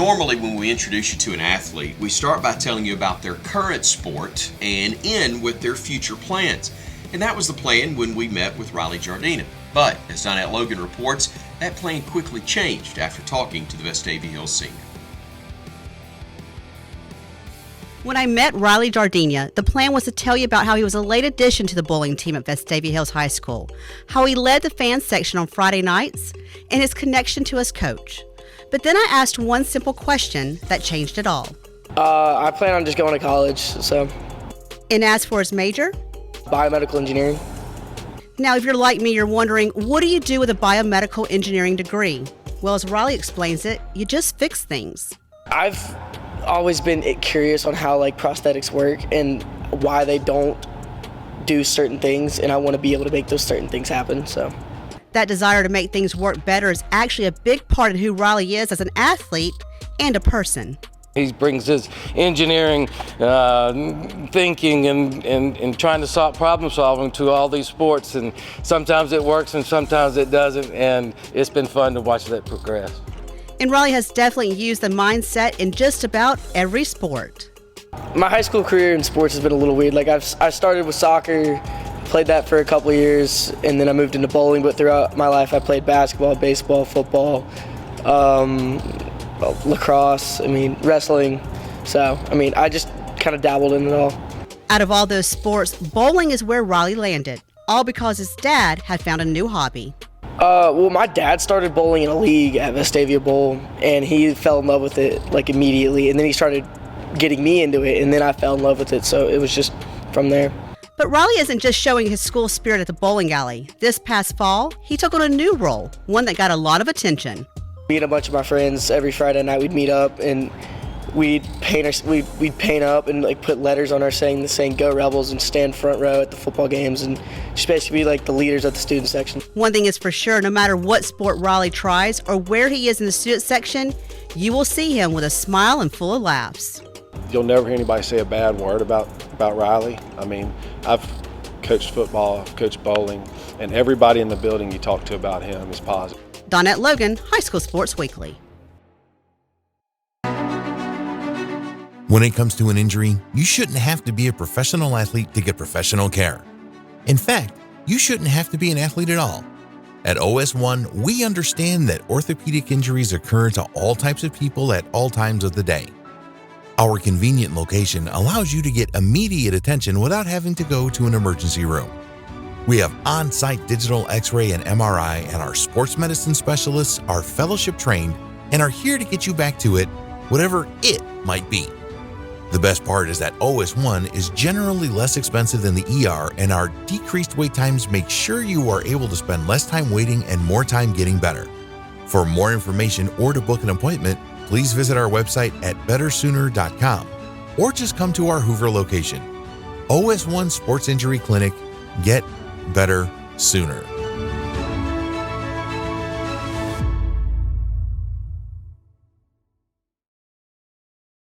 Normally, when we introduce you to an athlete, we start by telling you about their current sport and end with their future plans. And that was the plan when we met with Riley Giardina. But, as Donette Logan reports, that plan quickly changed after talking to the Vestavia Hills senior. When I met Riley Giardina, the plan was to tell you about how he was a late addition to the bowling team at Vestavia Hills High School, how he led the fan section on Friday nights, and his connection to his coach. But then I asked one simple question that changed it all. I plan on just going to college, so. And as for his major? Biomedical engineering. Now, if you're like me, you're wondering, what do you do with a biomedical engineering degree? Well, as Riley explains it, you just fix things. I've always been curious on how prosthetics work and why they don't do certain things, and I want to be able to make those certain things happen. So that desire to make things work better is actually a big part of who Riley is as an athlete and a person. He brings his engineering thinking and trying to solve problem solving to all these sports, and sometimes it works and sometimes it doesn't, and it's been fun to watch that progress. And Riley has definitely used the mindset in just about every sport. My high school career in sports has been a little weird. I started with soccer, played that for a couple of years, and then I moved into bowling, but throughout my life I played basketball, baseball, football, lacrosse, wrestling. So, I just kind of dabbled in it all. Out of all those sports, bowling is where Riley landed, all because his dad had found a new hobby. My dad started bowling in a league at Vestavia Bowl, and he fell in love with it immediately, and then he started getting me into it, and then I fell in love with it, so it was just from there. But Riley isn't just showing his school spirit at the bowling alley. This past fall, he took on a new role, one that got a lot of attention. Me and a bunch of my friends, every Friday night we'd meet up, and we'd paint up and put letters on our saying "Go Rebels" and stand front row at the football games, and just basically be the leaders of the student section. One thing is for sure, no matter what sport Riley tries or where he is in the student section, you will see him with a smile and full of laughs. You'll never hear anybody say a bad word about Riley. I've coached football, I've coached bowling, and everybody in the building you talk to about him is positive. Donette Logan, High School Sports Weekly. When it comes to an injury, you shouldn't have to be a professional athlete to get professional care. In fact, you shouldn't have to be an athlete at all. At OS1, we understand that orthopedic injuries occur to all types of people at all times of the day. Our convenient location allows you to get immediate attention without having to go to an emergency room. We have on-site digital X-ray and MRI, and our sports medicine specialists are fellowship trained and are here to get you back to it, whatever it might be. The best part is that OS1 is generally less expensive than the ER, and our decreased wait times make sure you are able to spend less time waiting and more time getting better. For more information or to book an appointment, please visit our website at bettersooner.com or just come to our Hoover location. OS1 Sports Injury Clinic. Get better sooner.